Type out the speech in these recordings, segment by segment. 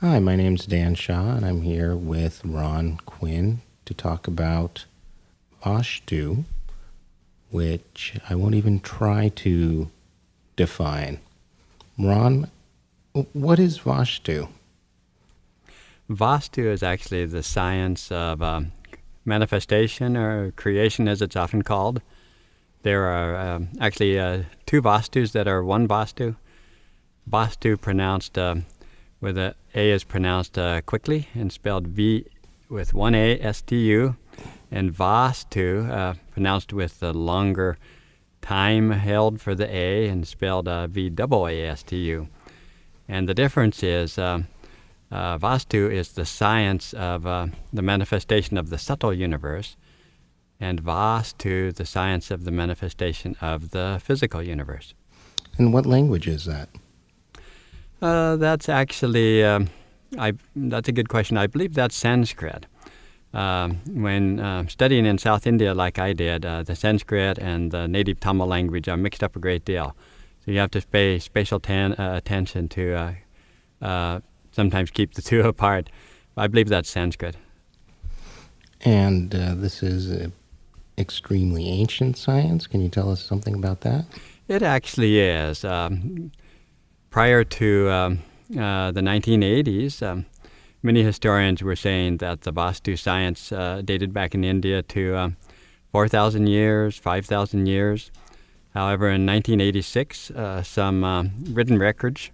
Hi, my name's Dan Shaw, and I'm here with Ron Quinn to talk about Vastu, which I won't even try to define. Ron, what is Vastu? Vastu is actually the science of manifestation or creation, as it's often called. There are actually two Vastus that are one Vastu. Vastu pronounced with a A is pronounced quickly and spelled V with one A, S-T-U, and Vastu pronounced with the longer time held for the A and spelled V-A-A-S-T-U. And the difference is Vastu is the science of the manifestation of the subtle universe, and Vastu the science of the manifestation of the physical universe. And what language is that? That's actually, that's a good question. I believe that's Sanskrit. When studying in South India like I did, the Sanskrit and the native Tamil language are mixed up a great deal. So you have to pay spatial attention to sometimes keep the two apart. I believe that's Sanskrit. And this is an extremely ancient science. Can you tell us something about that? It actually is. Prior to the 1980s, many historians were saying that the Vastu science dated back in India to 4,000 years, 5,000 years. However, in 1986, some written records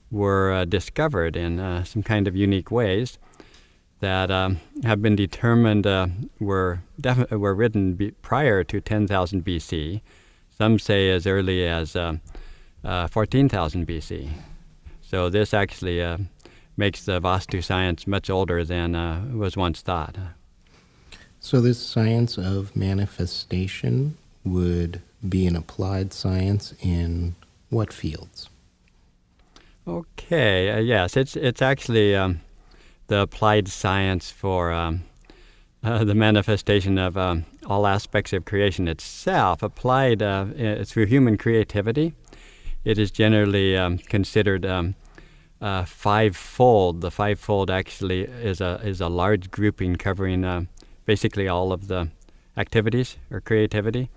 were discovered in some kind of unique ways that have been determined were written prior to 10,000 BC. Some say as early as 14,000 BC. So this actually makes the Vastu science much older than was once thought. So this science of manifestation would be an applied science in what fields? Okay, yes, it's actually the applied science for the manifestation of all aspects of creation itself, applied through human creativity. It is generally considered fivefold. The fivefold actually is a large grouping covering basically all of the activities or creativity.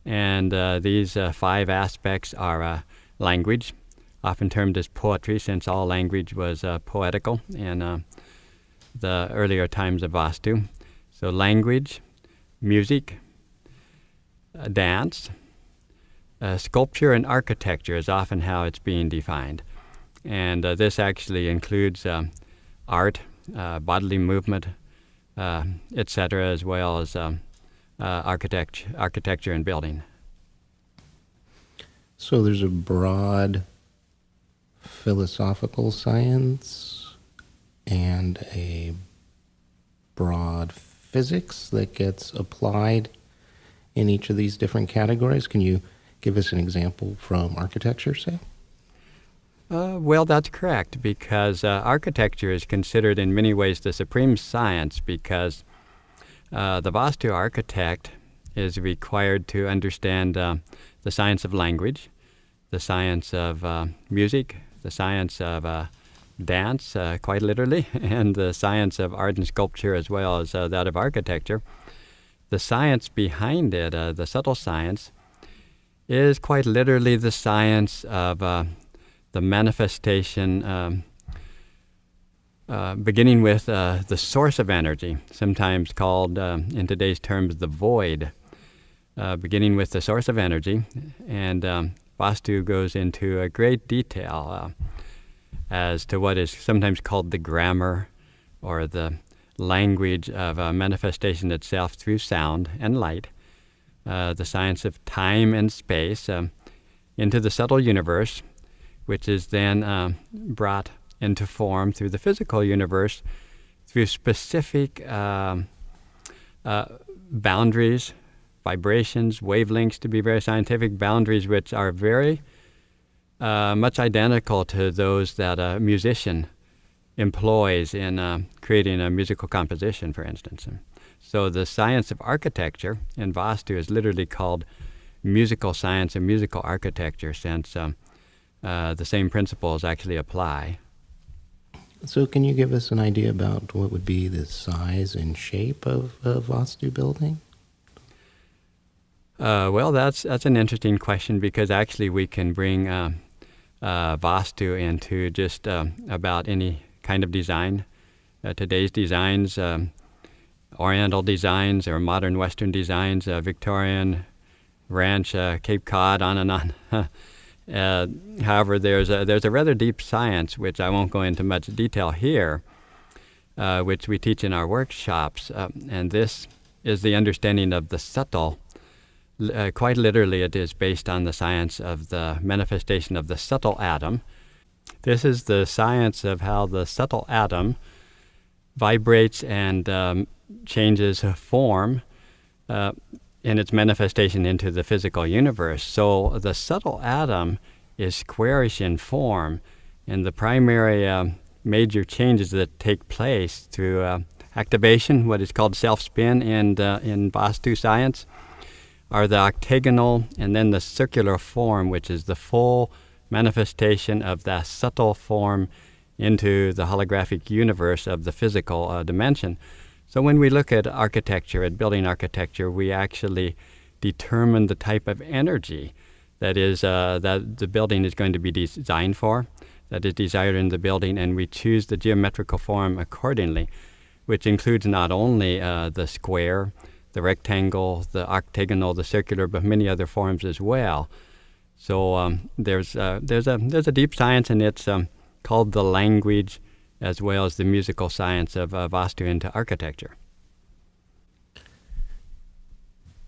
And these five aspects are language, often termed as poetry, since all language was poetical in the earlier times of Vastu. So language, music, dance, sculpture, and architecture is often how it's being defined. And this actually includes art, bodily movement, etc., as well as architecture and building. So there's a broad philosophical science and a broad physics that gets applied in each of these different categories. Can you give us an example from architecture, say? Well, that's correct, because architecture is considered in many ways the supreme science, because the Vastu architect is required to understand the science of language, the science of music, the science of dance, quite literally, and the science of art and sculpture as well as that of architecture. The science behind it, the subtle science, is quite literally the science of the manifestation, beginning with the source of energy, sometimes called, in today's terms, the void, beginning with the source of energy. And Vastu goes into a great detail as to what is sometimes called the grammar or the language of manifestation itself through sound and light, the science of time and space into the subtle universe, which is then brought into form through the physical universe through specific boundaries, vibrations, wavelengths, to be very scientific, boundaries which are very much identical to those that a musician employs in creating a musical composition, for instance. So the science of architecture in Vastu is literally called musical science and musical architecture, since the same principles actually apply. So can you give us an idea about what would be the size and shape of a Vastu building? Well, that's an interesting question, because actually we can bring Vastu into just about any kind of design. Today's designs, Oriental designs or modern Western designs, Victorian, Ranch, Cape Cod, on and on. However, there's a rather deep science, which I won't go into much detail here, which we teach in our workshops, and this is the understanding of the subtle. Quite literally, it is based on the science of the manifestation of the subtle atom. This is the science of how the subtle atom vibrates and changes form in its manifestation into the physical universe. So the subtle atom is squarish in form, and the primary major changes that take place through activation, what is called self-spin in Vastu science, are the octagonal and then the circular form, which is the full manifestation of that subtle form into the holographic universe of the physical dimension. So when we look at architecture, at building architecture, we actually determine the type of energy that the building is going to be designed for, that is desired in the building, and we choose the geometrical form accordingly, which includes not only the square, the rectangle, the octagonal, the circular, but many other forms as well. So there's a deep science, and it's called the language, as well as the musical science of Vastu into architecture.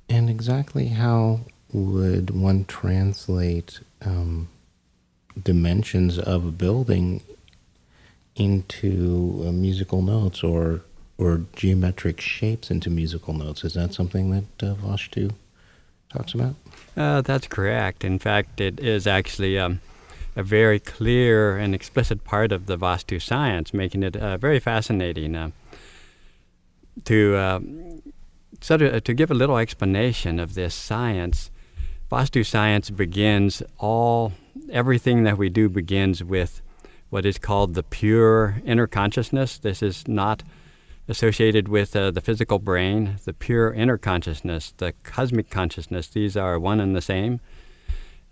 And exactly how would one translate dimensions of a building into musical notes, or geometric shapes into musical notes? Is that something that Vastu talks about? That's correct. In fact, it is actually a very clear and explicit part of the Vastu science, making it very fascinating. To give a little explanation of this science, Vastu science everything that we do begins with what is called the pure inner consciousness. This is not associated with the physical brain. The pure inner consciousness, the cosmic consciousness, these are one and the same,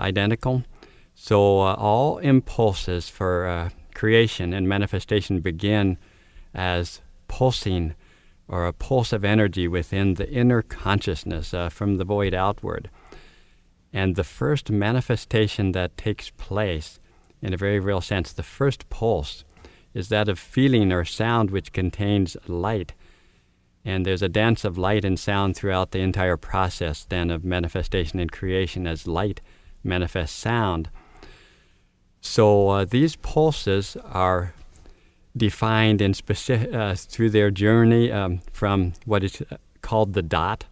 identical. So all impulses for creation and manifestation begin as pulsing, or a pulse of energy within the inner consciousness from the void outward. And the first manifestation that takes place, in a very real sense, the first pulse, is that of feeling or sound, which contains light. And there's a dance of light and sound throughout the entire process then of manifestation and creation, as light manifests sound. So these pulses are defined in through their journey from what is called the dot,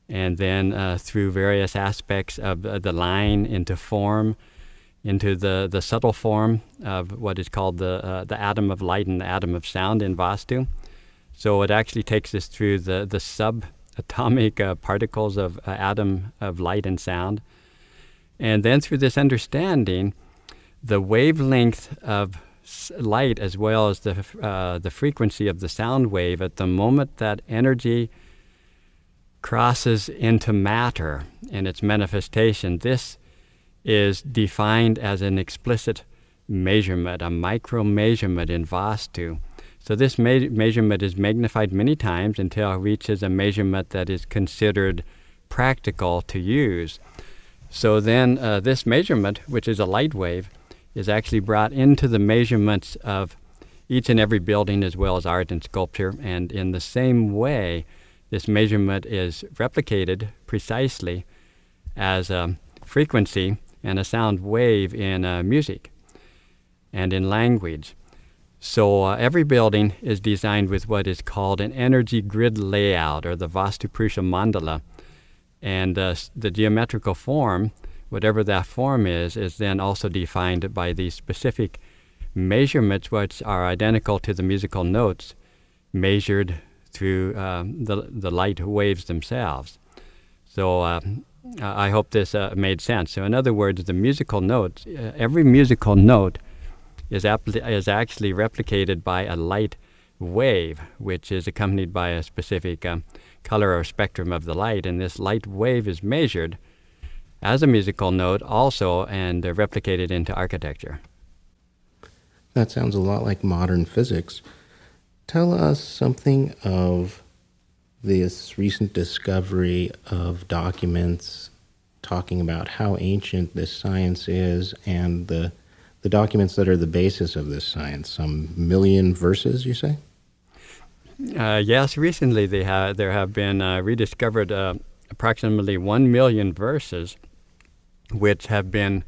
and then through various aspects of the line into form, into the subtle form of what is called the atom of light and the atom of sound in Vastu. So it actually takes us through the subatomic particles of atom of light and sound. And then through this understanding, the wavelength of light, as well as the frequency of the sound wave, at the moment that energy crosses into matter in its manifestation, this is defined as an explicit measurement, a micro measurement in Vastu. So this measurement is magnified many times until it reaches a measurement that is considered practical to use. So then this measurement, which is a light wave, is actually brought into the measurements of each and every building, as well as art and sculpture. And in the same way, this measurement is replicated precisely as a frequency and a sound wave in music and in language. So every building is designed with what is called an energy grid layout, or the Vastu Purusha Mandala. And the geometrical form, whatever that form is then also defined by these specific measurements, which are identical to the musical notes measured through the light waves themselves. So I hope this made sense. So in other words, the musical notes, every musical note is actually replicated by a light wave, which is accompanied by a specific color or spectrum of the light. And this light wave is measured as a musical note also and replicated into architecture. That sounds a lot like modern physics. Tell us something of this recent discovery of documents talking about how ancient this science is and the documents that are the basis of this science. Some million verses, you say? Yes, recently there have been rediscovered approximately 1 million verses which have been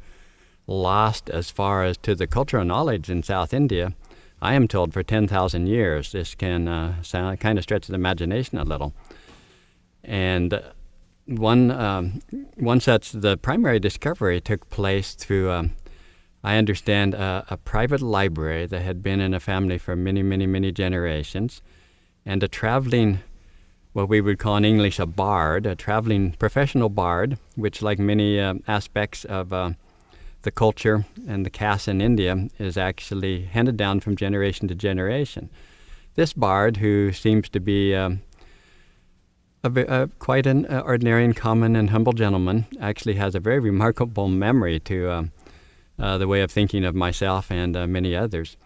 lost as far as to the cultural knowledge in South India, I am told, for 10,000 years. This can kind of stretch the imagination a little. And one such, the primary discovery took place through, I understand, a private library that had been in a family for many, many, many generations, and a traveling, what we would call in English a bard, a traveling professional bard, which, like many aspects of the culture and the caste in India, is actually handed down from generation to generation. This bard, who seems to be quite an ordinary and common and humble gentleman, actually has a very remarkable memory to the way of thinking of myself and many others.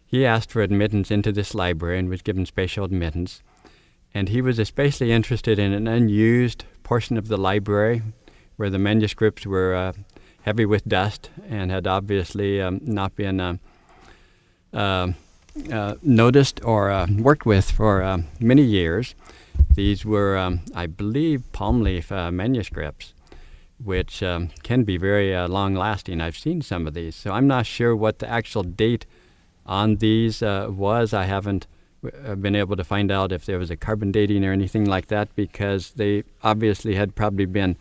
He asked for admittance into this library and was given special admittance. And he was especially interested in an unused portion of the library where the manuscripts were heavy with dust and had obviously not been noticed or worked with for many years. These were, I believe, palm leaf manuscripts, which can be very long-lasting. I've seen some of these, so I'm not sure what the actual date on these was. I haven't been able to find out if there was a carbon dating or anything like that, because they obviously had probably been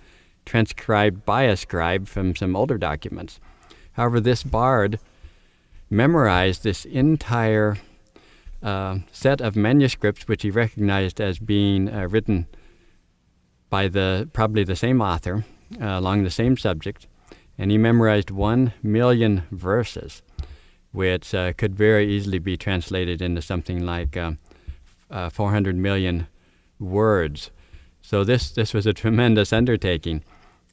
transcribed by a scribe from some older documents. However, this bard memorized this entire set of manuscripts, which he recognized as being written by probably the same author along the same subject, and he memorized 1 million verses, which could very easily be translated into something like 400 million words. So this was a tremendous undertaking.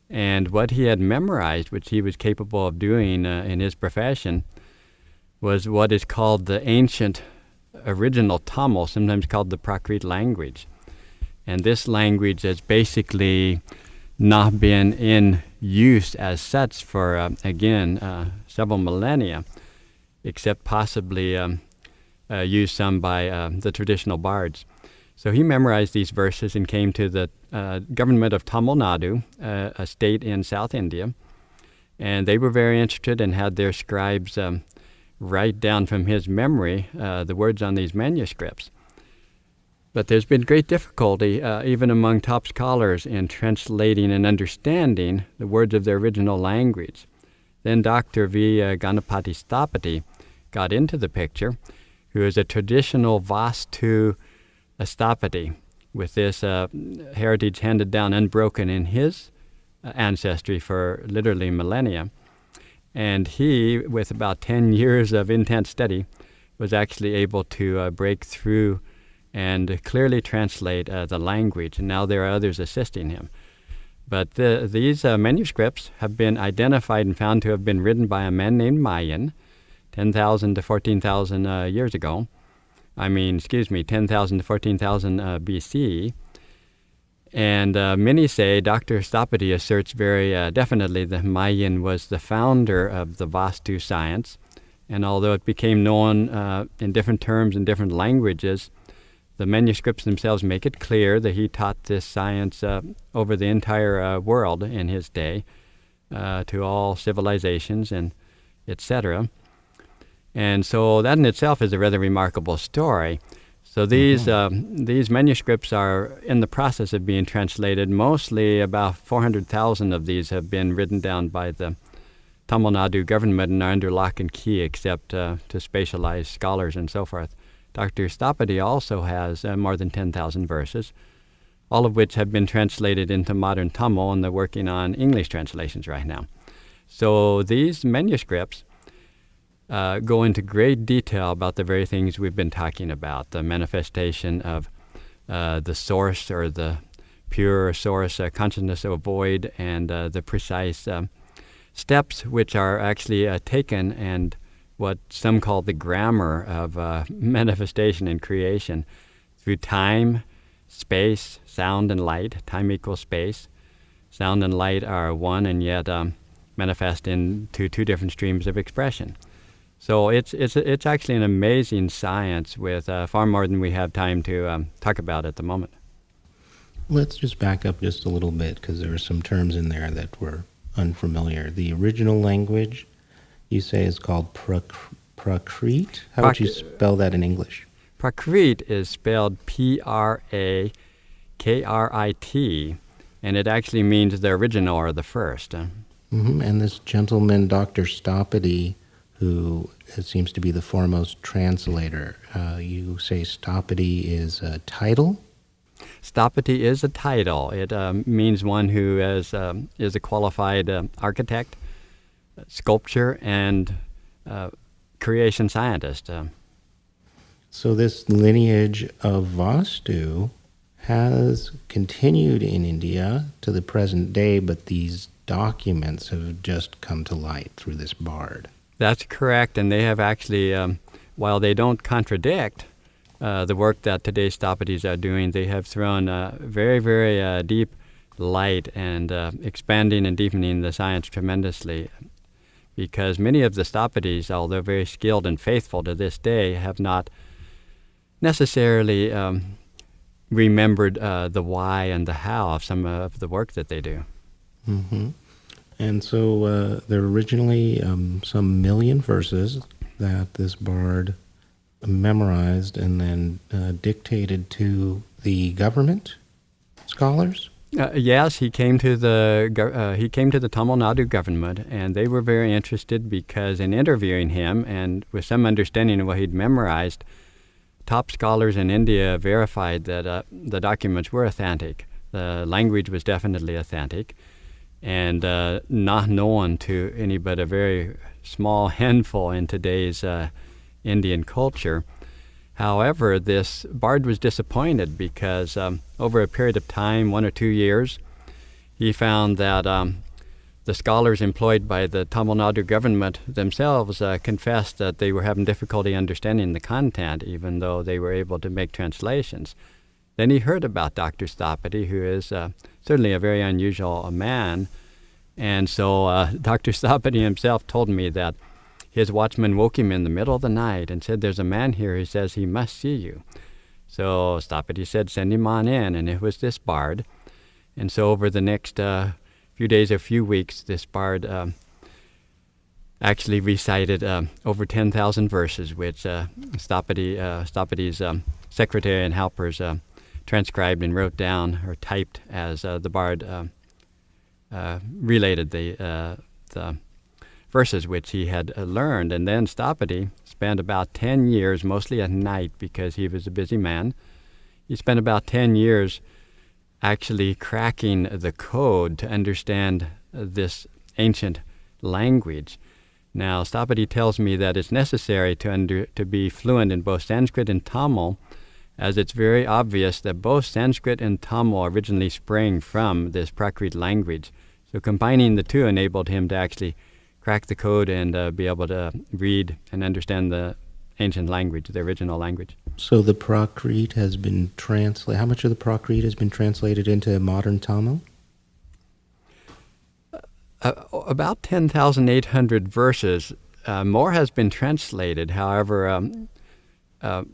And what he had memorized, which he was capable of doing in his profession, was what is called the ancient original Tamil, sometimes called the Prakrit language. And this language has basically not been in use as such for, several millennia, except possibly used some by the traditional bards. So he memorized these verses and came to the government of Tamil Nadu, a state in South India, and they were very interested and had their scribes write down from his memory the words on these manuscripts. But there's been great difficulty, even among top scholars, in translating and understanding the words of their original language. Then Dr. V. Ganapati Stapati got into the picture, who is a traditional Vastu Stapati, with this heritage handed down unbroken in his ancestry for literally millennia. And he, with about 10 years of intense study, was actually able to break through and clearly translate the language. And now there are others assisting him. But these manuscripts have been identified and found to have been written by a man named Mayan 10,000 to 14,000 years ago. 10,000 to 14,000 BC. And many say, Dr. Stapati asserts very definitely that Mayan was the founder of the Vastu science. And although it became known in different terms in different languages, the manuscripts themselves make it clear that he taught this science over the entire world in his day, to all civilizations and etc. And so that in itself is a rather remarkable story. So these manuscripts are in the process of being translated. Mostly about 400,000 of these have been written down by the Tamil Nadu government and are under lock and key, except to specialized scholars and so forth. Dr. Stapati also has more than 10,000 verses, all of which have been translated into modern Tamil, and they're working on English translations right now. So these manuscripts go into great detail about the very things we've been talking about, the manifestation of the source or the pure source consciousness of void, and the precise steps which are actually taken, and what some call the grammar of manifestation and creation through time, space, sound, and light. Time equals space. Sound and light are one, and yet manifest into two different streams of expression. So it's actually an amazing science with far more than we have time to talk about at the moment. Let's just back up just a little bit, because there are some terms in there that were unfamiliar. The original language, you say, is called Prakrit. How would you spell that in English? Prakrit is spelled Prakrit, and it actually means the original or the first. And this gentleman, Dr. Stopity, who seems to be the foremost translator, you say Stopity is a title? Stopity is a title. It means one who is a qualified architect, sculptor, and creation scientist. So this lineage of Vastu has continued in India to the present day, but these documents have just come to light through this bard. That's correct, and they have actually, while they don't contradict the work that today's Stopities are doing, they have thrown very, very deep light and expanding and deepening the science tremendously, because many of the Stopities, although very skilled and faithful to this day, have not necessarily remembered the why and the how of some of the work that they do. Mm-hmm. And so there are originally some million verses that this bard memorized and then dictated to the government scholars? Yes, he came to the Tamil Nadu government, and they were very interested because in interviewing him and with some understanding of what he'd memorized, top scholars in India verified that the documents were authentic. The language was definitely authentic, and not known to any but a very small handful in today's Indian culture. However, this bard was disappointed because over a period of time, 1 or 2 years, he found that the scholars employed by the Tamil Nadu government themselves confessed that they were having difficulty understanding the content, even though they were able to make translations. Then he heard about Dr. Stopity, who is certainly a very unusual man, and so Dr. Stopity himself told me that his watchman woke him in the middle of the night and said, "There's a man here who says he must see you." So Stopity said, "Send him on in," and it was this bard. And so over the next few days or few weeks, this bard actually recited over 10,000 verses, which Stopity's secretary and helpers transcribed and wrote down or typed as the bard related the verses which he had learned. And then Stopity spent about 10 years, mostly at night because he was a busy man. He spent about 10 years actually cracking the code to understand this ancient language. Now, Stopity tells me that it's necessary to be fluent in both Sanskrit and Tamil, as it's very obvious that both Sanskrit and Tamil originally sprang from this Prakrit language. So combining the two enabled him to actually crack the code and be able to read and understand the ancient language, the original language. So the Prakrit has been translated. How much of the Prakrit has been translated into modern Tamil? About 10,800 verses. More has been translated. However,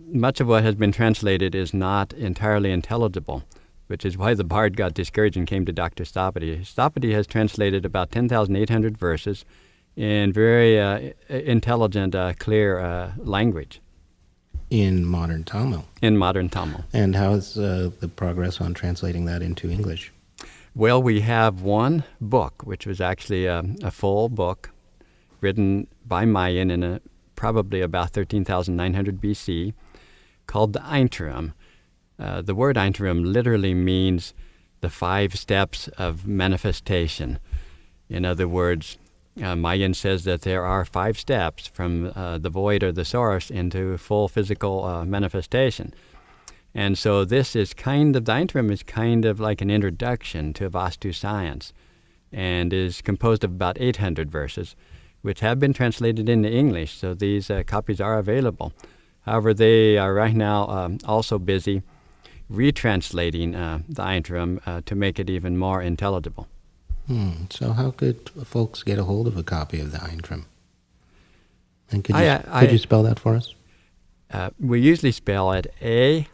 much of what has been translated is not entirely intelligible, which is why the bard got discouraged and came to Dr. Stopity. Stopity has translated about 10,800 verses in very intelligent, clear language. In modern Tamil? In modern Tamil. And how is the progress on translating that into English? Well, we have one book, which was actually a full book written by Mayan in probably about 13,900 BC, called the Ainteram. The word Ainteram literally means the 5 steps of manifestation. In other words, Mayan says that there are 5 steps from the void or the source into full physical manifestation. And so this is the Ainteram is kind of like an introduction to Vastu science, and is composed of about 800 verses, which have been translated into English, so these copies are available. However, they are right now also busy retranslating the Ainteram to make it even more intelligible. So how could folks get a hold of a copy of the Ainteram? And could you spell that for us? We usually spell it Aintiram.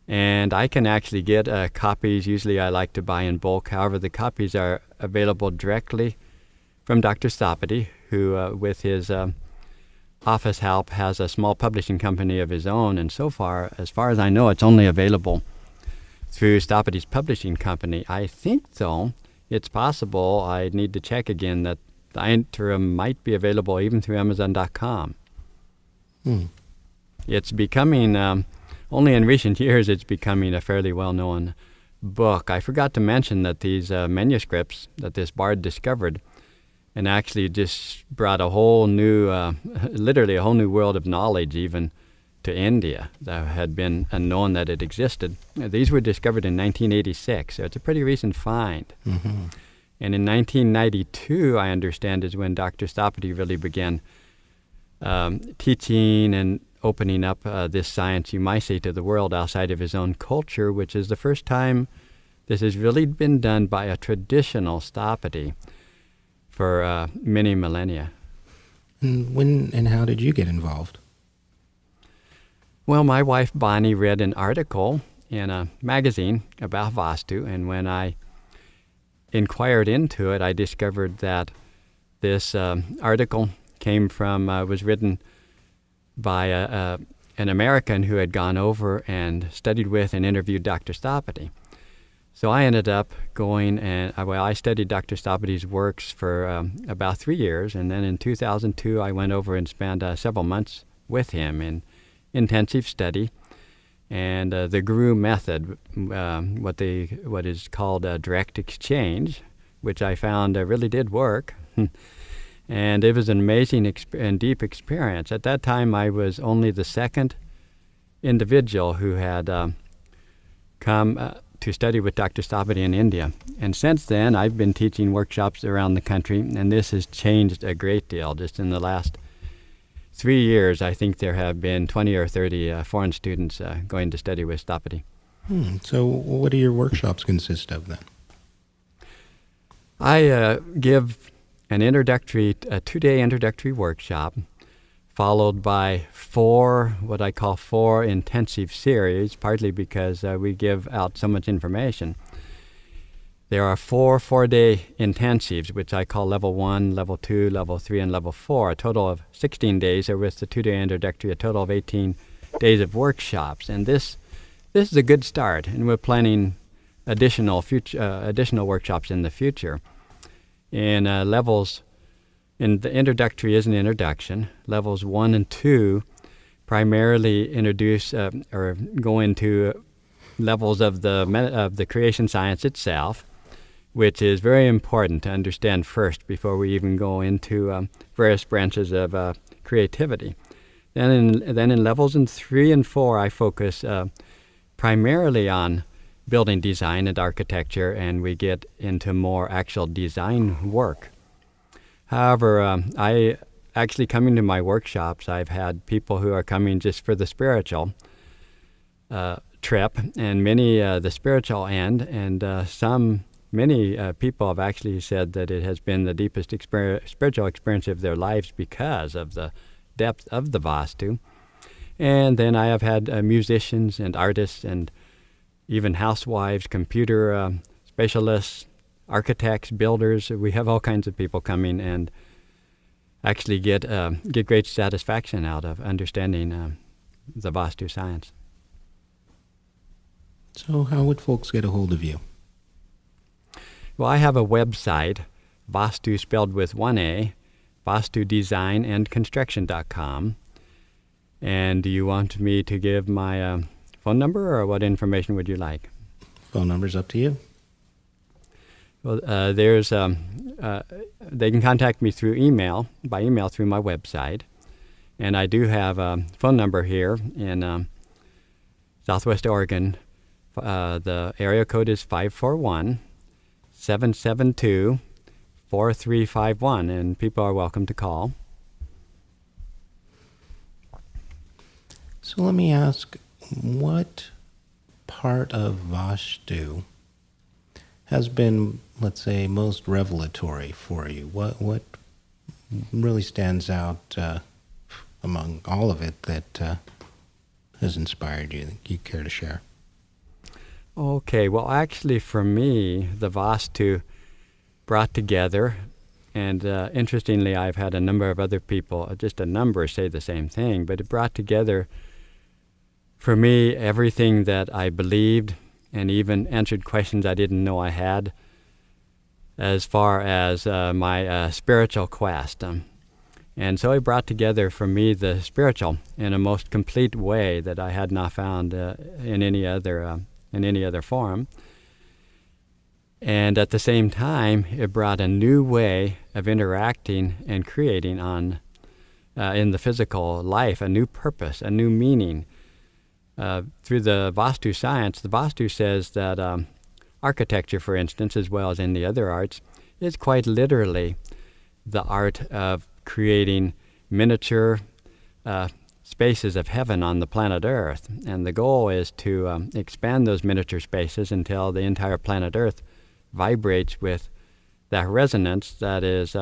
And I can actually get copies. Usually I like to buy in bulk. However, the copies are available directly from Dr. Stapati, who, with his office help, has a small publishing company of his own. And so far as I know, it's only available through Stapati's publishing company. I think, though, it's possible, I need to check again, that the Ainteram might be available even through Amazon.com. It's becoming, only in recent years, it's becoming a fairly well-known book. I forgot to mention that these manuscripts that this bard discovered and actually just brought a whole new, literally a whole new world of knowledge even to India that had been unknown that it existed. These were discovered in 1986, so it's a pretty recent find. Mm-hmm. And in 1992, I understand, is when Dr. Stapati really began teaching and opening up this science, you might say, to the world outside of his own culture, which is the first time this has really been done by a traditional Stapati for many millennia. And when and how did you get involved? Well, my wife Bonnie read an article in a magazine about Vastu, and when I inquired into it, I discovered that this article was written by an American who had gone over and studied with and interviewed Dr. Stapati. So I ended up going and I studied Dr. Stapati's works for about 3 years, and then in 2002 I went over and spent several months with him in intensive study. And the Guru method, what is called direct exchange, which I found really did work. And it was an amazing and deep experience. At that time, I was only the second individual who had come to study with Dr. Stapati in India. And since then, I've been teaching workshops around the country, and this has changed a great deal. Just in the last 3 years, I think there have been 20 or 30 foreign students going to study with Stapati. So what do your workshops consist of then? I give a 2-day introductory workshop, followed by 4 intensive series, partly because we give out so much information. There are 4 4-day intensives, which I call Level 1, Level 2, Level 3, and Level 4, a total of 16 days, or with the 2-day introductory, a total of 18 days of workshops. And this is a good start, and we're planning additional workshops in the future. In the introductory is an introduction. Levels 1 and 2 primarily introduce or go into levels of the creation science itself, which is very important to understand first before we even go into various branches of creativity. Then in levels 3 and 4, I focus primarily on building design and architecture, and we get into more actual design work. However, I actually coming to my workshops, I've had people who are coming just for the spiritual trip, and many the spiritual end, and many people have actually said that it has been the deepest spiritual experience of their lives because of the depth of the Vastu. And then I have had musicians and artists and even housewives, computer specialists, architects, builders. We have all kinds of people coming and actually get great satisfaction out of understanding the Vastu science. So how would folks get a hold of you? Well, I have a website, Vastu spelled with 1 A, VastuDesignAndConstruction.com. And do you want me to give my phone number, or what information would you like? Phone number's up to you. Well, they can contact me by email through my website. And I do have a phone number here in Southwest Oregon. The area code is 541-772-4351, and people are welcome to call. So let me ask, what part of Vastu has been, let's say, most revelatory for you? What really stands out among all of it that has inspired you, that you care to share? Okay, well, actually, for me, the Vastu brought together, and interestingly, I've had a number of other people, just a number, say the same thing, but it brought together, for me, everything that I believed and even answered questions I didn't know I had as far as my spiritual quest. And so it brought together for me the spiritual in a most complete way that I had not found in any other form. And at the same time, it brought a new way of interacting and creating in the physical life, a new purpose, a new meaning. Through the Vastu science, the Vastu says that architecture, for instance, as well as in the other arts, is quite literally the art of creating miniature spaces of heaven on the planet Earth. And the goal is to expand those miniature spaces until the entire planet Earth vibrates with that resonance that is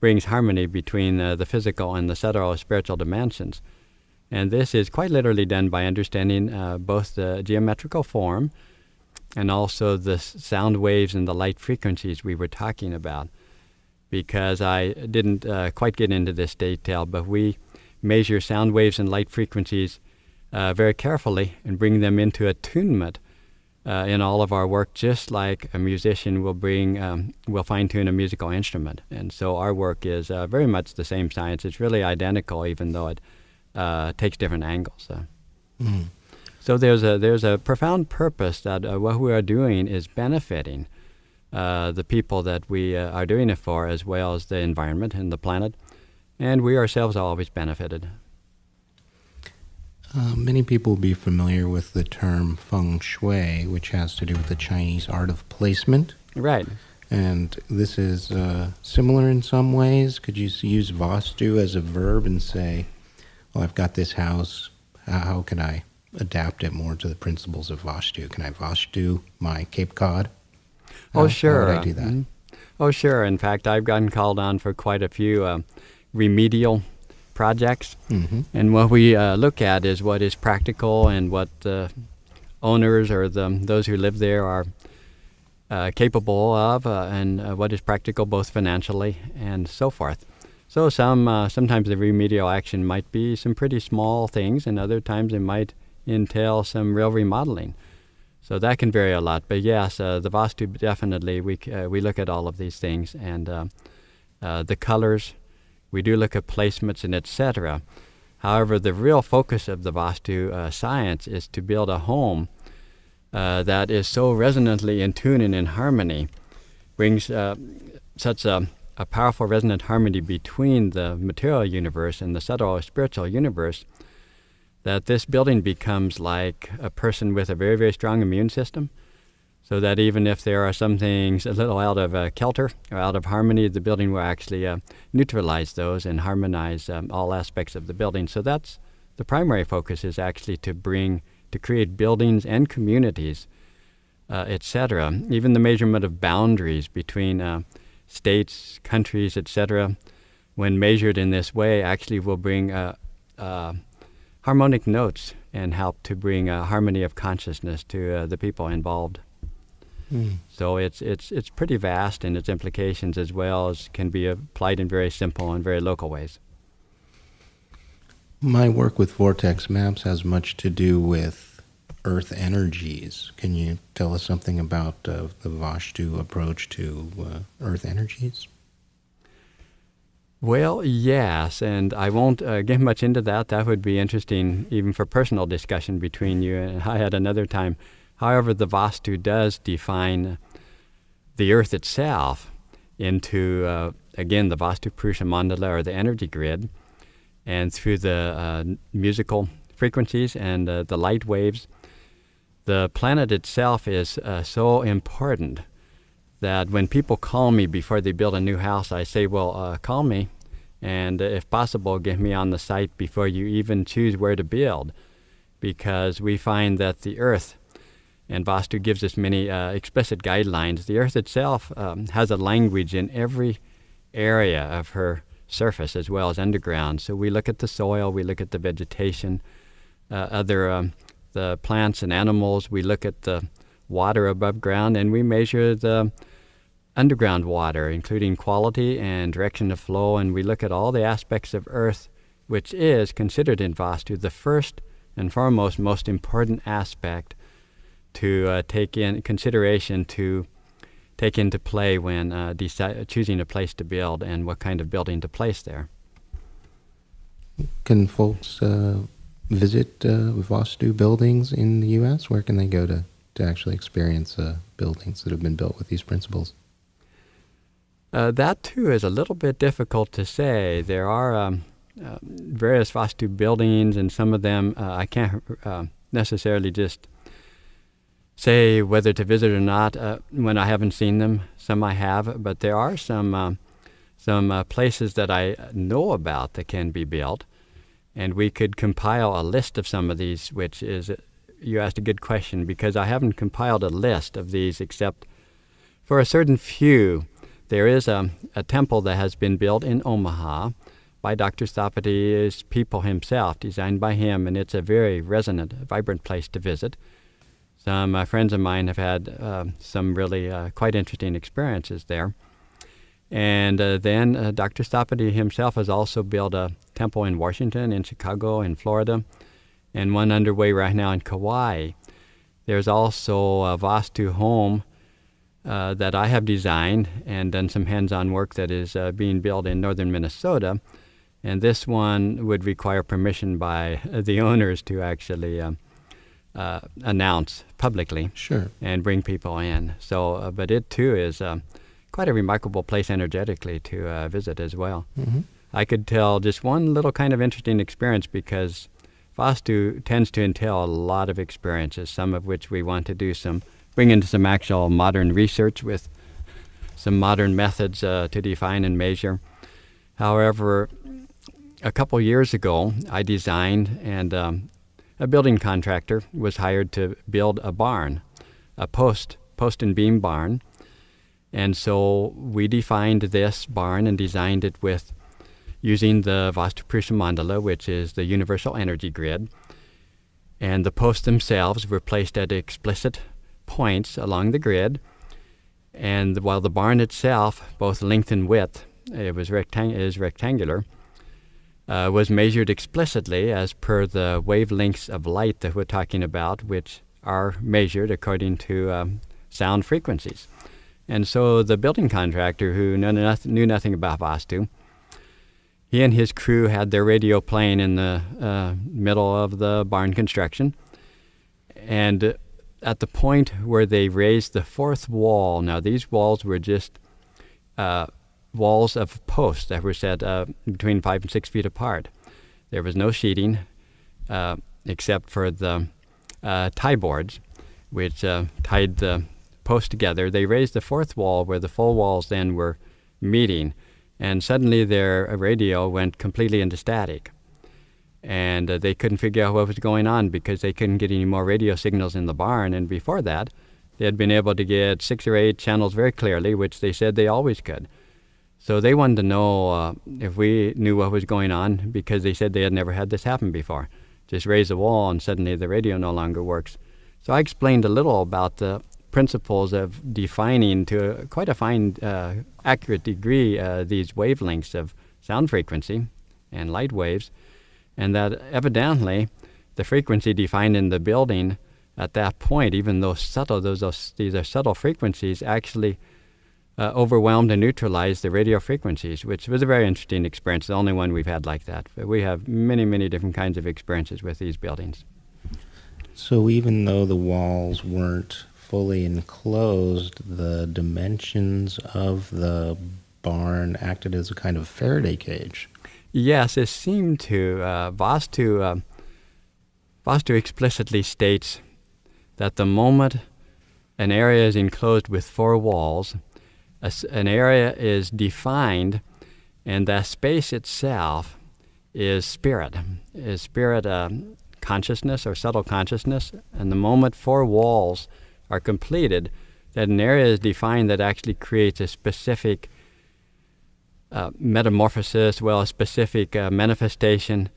brings harmony between the physical and the subtle spiritual dimensions. And this is quite literally done by understanding both the geometrical form and also the sound waves and the light frequencies we were talking about. Because I didn't quite get into this detail, but we measure sound waves and light frequencies very carefully and bring them into attunement in all of our work, just like a musician will fine-tune a musical instrument. And so our work is very much the same science. It's really identical, even though it takes different angles. So there's a profound purpose that what we are doing is benefiting the people that we are doing it for, as well as the environment and the planet, and we ourselves are always benefited. Many people will be familiar with the term feng shui, which has to do with the Chinese art of placement. Right. And this is similar in some ways. Could you use Vastu as a verb and say, well, I've got this house, how can I adapt it more to the principles of Vastu? Can I Vastu my Cape Cod? Sure. How would I do that? Mm-hmm. Oh, sure. In fact, I've gotten called on for quite a few remedial projects. Mm-hmm. And what we look at is what is practical and what the owners or those who live there are capable of, and what is practical both financially and so forth. So sometimes the remedial action might be some pretty small things, and other times it might entail some real remodeling. So that can vary a lot. But yes, the Vastu, definitely, we look at all of these things, and the colors, we do look at placements and etc. However, the real focus of the Vastu science is to build a home that is so resonantly in tune and in harmony, brings such a powerful resonant harmony between the material universe and the subtle spiritual universe, that this building becomes like a person with a very, very strong immune system, so that even if there are some things a little out of kilter or out of harmony, the building will actually neutralize those and harmonize all aspects of the building. So that's the primary focus, is actually to create buildings and communities, etc. Even the measurement of boundaries between states, countries, etc., when measured in this way, actually will bring harmonic notes and help to bring a harmony of consciousness to the people involved. So it's pretty vast in its implications, as well as can be applied in very simple and very local ways. My work with Vortex Maps has much to do with earth energies. Can you tell us something about the Vastu approach to earth energies? Well, yes, and I won't get much into that. That would be interesting even for personal discussion between you and I at another time. However, the Vastu does define the earth itself into, again, the Vastu Purusha Mandala, or the energy grid, and through the musical frequencies and the light waves. The planet itself is so important that when people call me before they build a new house, I say, well, call me, and if possible, get me on the site before you even choose where to build, because we find that the earth, and Vastu gives us many explicit guidelines, the earth itself has a language in every area of her surface as well as underground. So we look at the soil, we look at the vegetation, the plants and animals, we look at the water above ground, and we measure the underground water, including quality and direction of flow, and we look at all the aspects of earth, which is considered in Vastu the first and foremost most important aspect to take in consideration, to take into play when choosing a place to build and what kind of building to place there. Can folks visit Vastu buildings in the U.S.? Where can they go to actually experience buildings that have been built with these principles? That, too, is a little bit difficult to say. There are various Vastu buildings, and some of them I can't necessarily just say whether to visit or not when I haven't seen them. Some I have, but there are some places that I know about that can be built, and we could compile a list of some of these, which is, you asked a good question, because I haven't compiled a list of these except for a certain few. There is a temple that has been built in Omaha by Dr. Thapati's people himself, designed by him, and it's a very resonant, vibrant place to visit. Some friends of mine have had some really quite interesting experiences there. And then Dr. Thapati himself has also built a temple in Washington, in Chicago, in Florida, and one underway right now in Kauai. There's also a Vastu home that I have designed and done some hands-on work that is being built in northern Minnesota. And this one would require permission by the owners to actually announce publicly. Sure. And bring people in. So, but it too is quite a remarkable place energetically to visit as well. Mm-hmm. I could tell just one little kind of interesting experience, because Vastu tends to entail a lot of experiences, some of which we want to bring into some actual modern research with some modern methods to define and measure. However, a couple years ago, I designed, and a building contractor was hired to build a barn, a post and beam barn. And so we defined this barn and designed it using the Vastu Purusha Mandala, which is the universal energy grid. And the posts themselves were placed at explicit points along the grid. And while the barn itself, both length and width, is rectangular, was measured explicitly as per the wavelengths of light that we're talking about, which are measured according to sound frequencies. And so the building contractor, who knew nothing about Vastu, he and his crew had their radio playing in the middle of the barn construction. And at the point where they raised the fourth wall, now these walls were just walls of posts that were set between 5 and 6 feet apart. There was no sheeting except for the tie boards, which tied the posts together. They raised the fourth wall where the full walls then were meeting, and suddenly their radio went completely into static. And they couldn't figure out what was going on because they couldn't get any more radio signals in the barn. And before that, they had been able to get 6 or 8 channels very clearly, which they said they always could. So they wanted to know if we knew what was going on, because they said they had never had this happen before. Just raise the wall and suddenly the radio no longer works. So I explained a little about the principles of defining to quite a fine, accurate degree these wavelengths of sound frequency and light waves, and that evidently the frequency defined in the building at that point, even though subtle, these are subtle frequencies, actually overwhelmed and neutralized the radio frequencies, which was a very interesting experience, the only one we've had like that. But we have many, many different kinds of experiences with these buildings. So even though the walls weren't fully enclosed, the dimensions of the barn acted as a kind of Faraday cage. Yes, it seemed to. Vastu explicitly states that the moment an area is enclosed with four walls, an area is defined, and that space itself is spirit consciousness or subtle consciousness. And the moment four walls are completed, that an area is defined that actually creates a specific metamorphosis, a specific manifestation,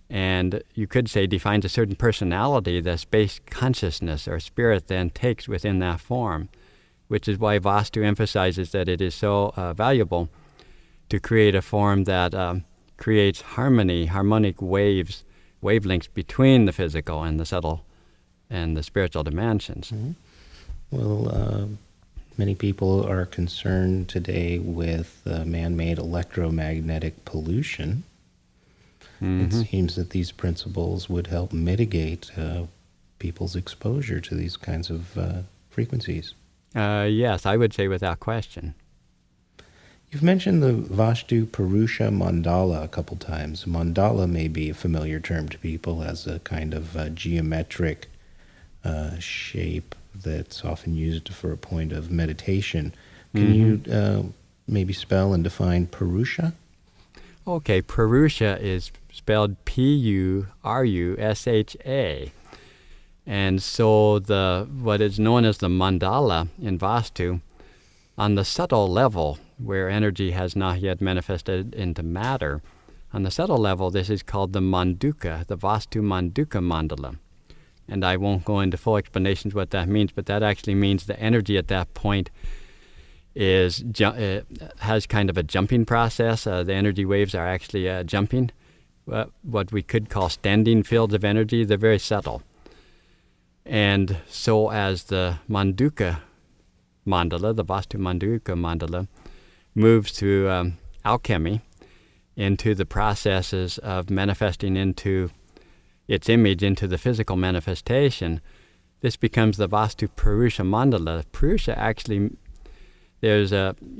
and you could say defines a certain personality that space consciousness or spirit then takes within that form, which is why Vastu emphasizes that it is so valuable to create a form that creates harmonic wavelengths between the physical and the subtle and the spiritual dimensions. Mm-hmm. Well, many people are concerned today with man-made electromagnetic pollution. It seems that these principles would help mitigate people's exposure to these kinds of frequencies. Yes, I would say without question. You've mentioned the Vastu Purusha Mandala a couple times. Mandala may be a familiar term to people as a kind of geometric shape that's often used for a point of meditation. Can you maybe spell and define Purusha? Okay, Purusha is spelled P-U-R-U-S-H-A. And so what is known as the mandala in Vastu, on the subtle level, where energy has not yet manifested into matter, on the subtle level, this is called the Manduka, the Vastu Manduka Mandala. And I won't go into full explanations what that means, but that actually means the energy at that point has kind of a jumping process. The energy waves are actually jumping, what we could call standing fields of energy. They're very subtle. And so as the Manduka Mandala, the Vastu Manduka Mandala, moves to alchemy, into the processes of manifesting into its image, into the physical manifestation, this becomes the Vastu Purusha Mandala. Purusha actually, there's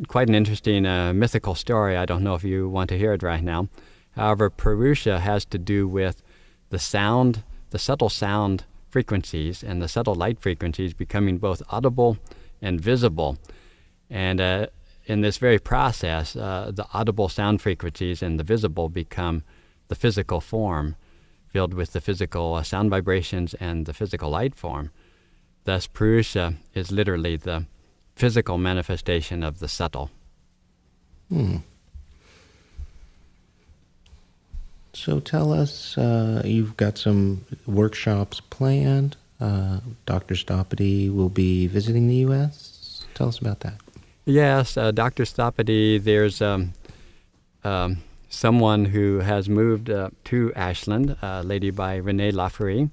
quite an interesting mythical story. I don't know if you want to hear it right now. However, Purusha has to do with the sound, the subtle sound frequencies and the subtle light frequencies becoming both audible and visible. And in this very process, the audible sound frequencies and the visible become the physical form, filled with the physical sound vibrations and the physical light form. Thus, Purusha is literally the physical manifestation of the subtle. So tell us, you've got some workshops planned. Dr. Stopity will be visiting the U.S. Tell us about that. Yes, Dr. Stopity, there's someone who has moved to Ashland, a lady by Renee Laffery,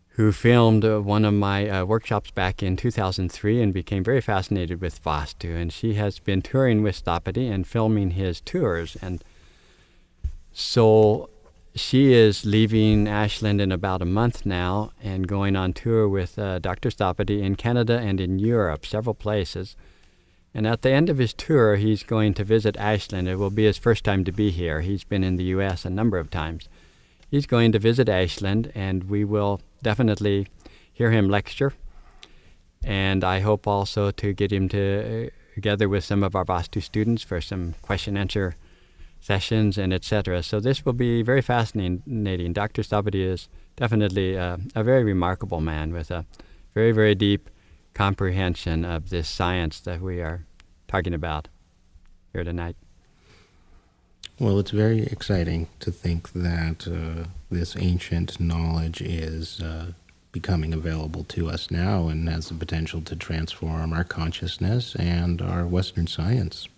who filmed one of my workshops back in 2003 and became very fascinated with Vastu. And she has been touring with Stopity and filming his tours. And so she is leaving Ashland in about a month now and going on tour with Dr. Stopity in Canada and in Europe, several places. And at the end of his tour, he's going to visit Ashland. It will be his first time to be here. He's been in the U.S. a number of times. He's going to visit Ashland, and we will definitely hear him lecture. And I hope also to get him together with some of our Vastu students for some question-answer sessions and etc. So this will be very fascinating. Dr. Stopity is definitely a very remarkable man with a very, very deep comprehension of this science that we are talking about here tonight. Well, it's very exciting to think that this ancient knowledge is becoming available to us now and has the potential to transform our consciousness and our Western science.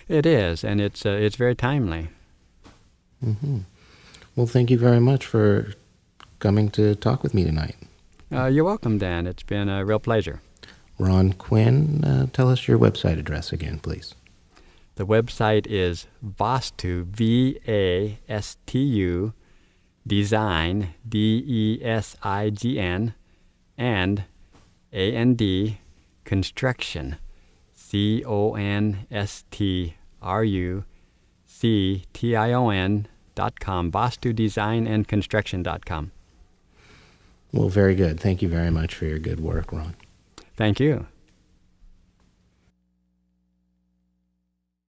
It is, and it's very timely. Well, thank you very much for coming to talk with me tonight. You're welcome, Dan. It's been a real pleasure. Ron Quinn, tell us your website address again, please. The website is Vastu, V-A-S-T-U, Design, D-E-S-I-G-N, and A-N-D, construction, CONSTRUCTION.com, VastuDesignAndConstruction.com. Well, very good. Thank you very much for your good work, Ron. Thank you.